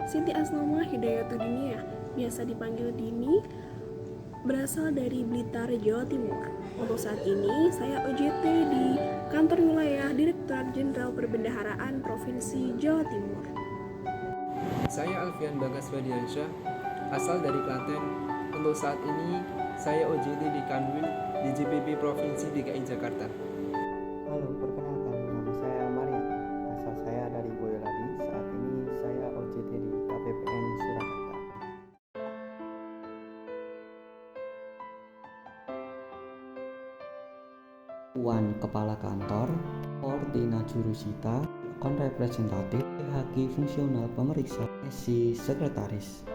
Siti Asnama Hidayatuddiniyah, biasa dipanggil Dini, berasal dari Blitar, Jawa Timur. Untuk saat ini, saya OJT di Kantor Wilayah Direktorat Jenderal Perbendaharaan Provinsi Jawa Timur. Saya Alfian Bagas Badiansyah, asal dari Klaten. Untuk saat ini, saya OJT di Kanwil di JPP Provinsi DKI Jakarta. Halo, perkenalkan, nama saya Maria. Asal saya dari Boyolali. Saat ini saya OJT di KPPN Surakarta. Puan Kepala Kantor, Ordina Jurusita, Konrepresentatif, Haki Fungsional Pemeriksa, SI Sekretaris.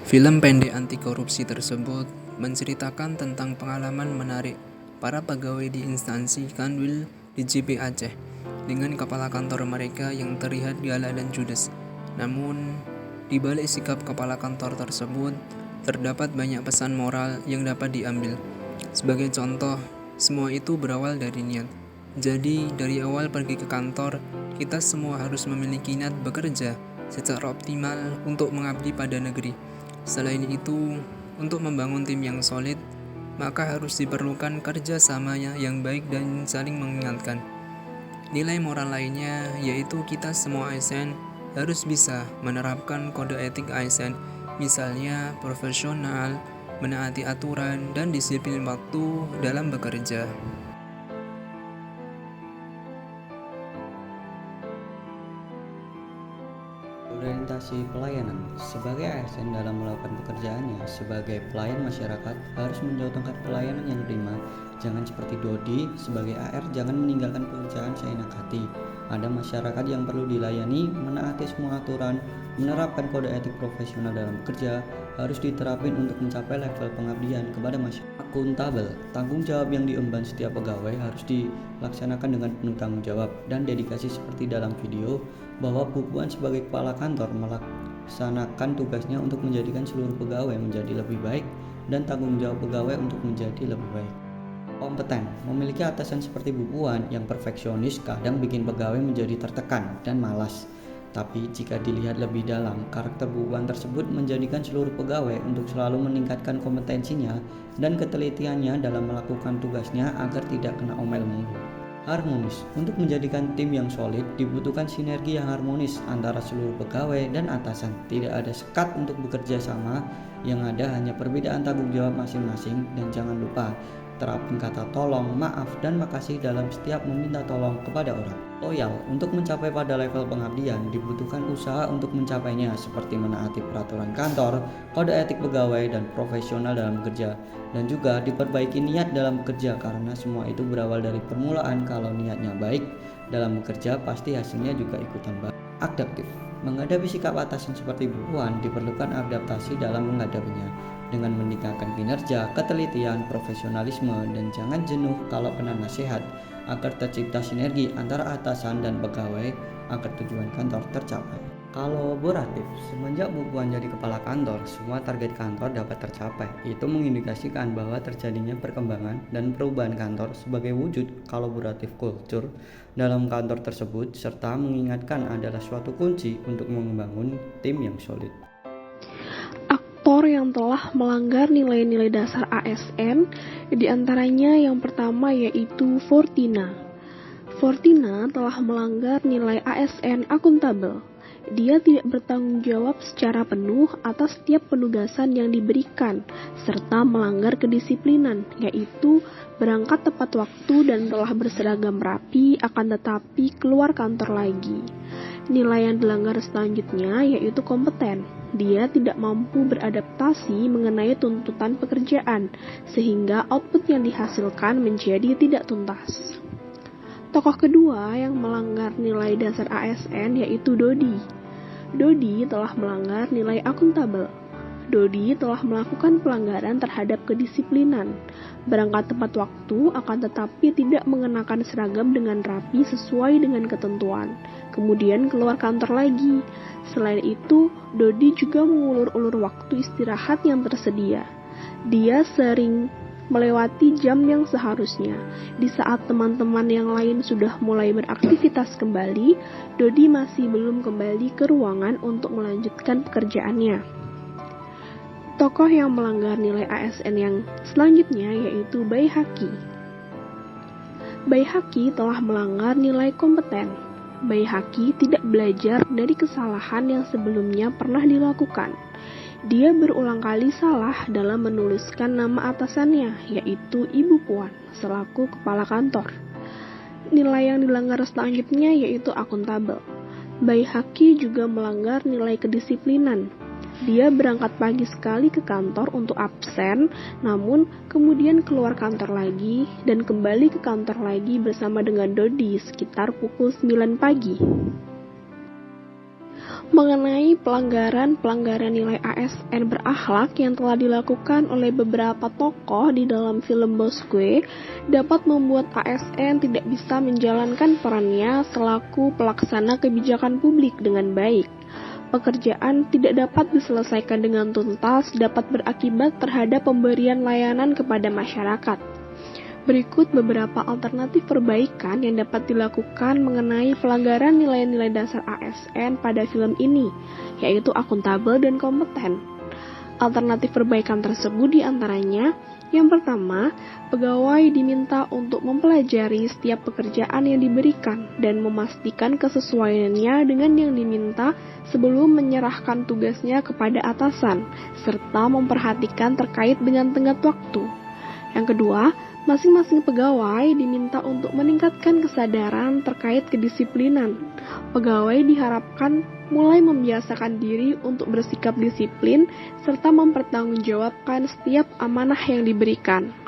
Film pendek anti korupsi tersebut menceritakan tentang pengalaman menarik para pegawai di instansi Kanwil di JP Aceh dengan kepala kantor mereka yang terlihat galak dan judes. Namun, di balik sikap kepala kantor tersebut, terdapat banyak pesan moral yang dapat diambil. Sebagai contoh, semua itu berawal dari niat. Jadi, dari awal pergi ke kantor, kita semua harus memiliki niat bekerja secara optimal untuk mengabdi pada negeri. Selain itu, untuk membangun tim yang solid, maka harus diperlukan kerjasamanya yang baik dan saling mengingatkan. Nilai moral lainnya yaitu kita semua ASN harus bisa menerapkan kode etik ASN, misalnya profesional, menaati aturan, dan disiplin waktu dalam bekerja. Orientasi pelayanan. Sebagai ASN dalam melakukan pekerjaannya sebagai pelayan masyarakat harus menjauhkan pelayanan yang prima. Jangan seperti Dodi, sebagai AR jangan meninggalkan pekerjaan seenak hati. Ada masyarakat yang perlu dilayani, menaati semua aturan, menerapkan kode etik profesional dalam bekerja, harus diterapin untuk mencapai level pengabdian kepada masyarakat. Akuntabel, tanggung jawab yang diemban setiap pegawai harus dilaksanakan dengan penuh tanggung jawab dan dedikasi seperti dalam video bahwa Bu Puan sebagai kepala kantor melaksanakan tugasnya untuk menjadikan seluruh pegawai menjadi lebih baik dan tanggung jawab pegawai untuk menjadi lebih baik. Kompeten, memiliki atasan seperti Bu Puan yang perfeksionis kadang bikin pegawai menjadi tertekan dan malas. Tapi jika dilihat lebih dalam, karakter Bu Puan tersebut menjadikan seluruh pegawai untuk selalu meningkatkan kompetensinya dan ketelitiannya dalam melakukan tugasnya agar tidak kena omel mulu. Harmonis, untuk menjadikan tim yang solid dibutuhkan sinergi yang harmonis antara seluruh pegawai dan atasan. Tidak ada sekat untuk bekerja sama, yang ada hanya perbedaan tanggung jawab masing-masing. Dan jangan lupa terapin kata tolong, maaf, dan makasih dalam setiap meminta tolong kepada orang. Loyal, untuk mencapai pada level pengabdian dibutuhkan usaha untuk mencapainya seperti menaati peraturan kantor, kode etik pegawai, dan profesional dalam bekerja. Dan juga diperbaiki niat dalam bekerja karena semua itu berawal dari permulaan. Kalau niatnya baik dalam bekerja pasti hasilnya juga ikutan baik. Adaptif, menghadapi sikap atasan seperti Bu Puan diperlukan adaptasi dalam menghadapinya dengan meningkatkan kinerja, ketelitian, profesionalisme, dan jangan jenuh kalau kena nasihat agar tercipta sinergi antara atasan dan pegawai agar tujuan kantor tercapai. Kolaboratif, semenjak Bu Puan jadi kepala kantor, semua target kantor dapat tercapai. Itu mengindikasikan bahwa terjadinya perkembangan dan perubahan kantor sebagai wujud kolaboratif kultur dalam kantor tersebut, serta mengingatkan adalah suatu kunci untuk membangun tim yang solid. Aktor yang telah melanggar nilai-nilai dasar ASN, diantaranya yang pertama yaitu Fortina. Fortina telah melanggar nilai ASN akuntabel. Dia tidak bertanggung jawab secara penuh atas setiap penugasan yang diberikan, serta melanggar kedisiplinan, yaitu berangkat tepat waktu dan telah berseragam rapi, akan tetapi keluar kantor lagi. Nilai yang dilanggar selanjutnya yaitu kompeten. Dia tidak mampu beradaptasi mengenai tuntutan pekerjaan, sehingga output yang dihasilkan menjadi tidak tuntas. Tokoh kedua yang melanggar nilai dasar ASN yaitu Dodi. Dodi telah melanggar nilai akuntabel. Dodi telah melakukan pelanggaran terhadap kedisiplinan, berangkat tepat waktu akan tetapi tidak mengenakan seragam dengan rapi sesuai dengan ketentuan, kemudian keluar kantor lagi. Selain itu, Dodi juga mengulur-ulur waktu istirahat yang tersedia. Dia sering melewati jam yang seharusnya. Di saat teman-teman yang lain sudah mulai beraktivitas kembali, Dodi masih belum kembali ke ruangan untuk melanjutkan pekerjaannya. Tokoh yang melanggar nilai ASN yang selanjutnya yaitu Baihaqi. Baihaqi telah melanggar nilai kompeten. Baihaqi tidak belajar dari kesalahan yang sebelumnya pernah dilakukan. Dia berulang kali salah dalam menuliskan nama atasannya, yaitu Ibu Puan, selaku kepala kantor. Nilai yang dilanggar selanjutnya yaitu akuntabel. Baihaqi juga melanggar nilai kedisiplinan. Dia berangkat pagi sekali ke kantor untuk absen, namun kemudian keluar kantor lagi dan kembali ke kantor lagi bersama dengan Dodi sekitar pukul 9 pagi. Mengenai pelanggaran nilai ASN berakhlak yang telah dilakukan oleh beberapa tokoh di dalam film Bosque dapat membuat ASN tidak bisa menjalankan perannya selaku pelaksana kebijakan publik dengan baik. Pekerjaan tidak dapat diselesaikan dengan tuntas dapat berakibat terhadap pemberian layanan kepada masyarakat. Berikut beberapa alternatif perbaikan yang dapat dilakukan mengenai pelanggaran nilai-nilai dasar ASN pada film ini, yaitu akuntabel dan kompeten. Alternatif perbaikan tersebut diantaranya, yang pertama, pegawai diminta untuk mempelajari setiap pekerjaan yang diberikan dan memastikan kesesuaiannya dengan yang diminta sebelum menyerahkan tugasnya kepada atasan, serta memperhatikan terkait dengan tenggat waktu. Yang kedua, masing-masing pegawai diminta untuk meningkatkan kesadaran terkait kedisiplinan. Pegawai diharapkan mulai membiasakan diri untuk bersikap disiplin serta mempertanggungjawabkan setiap amanah yang diberikan.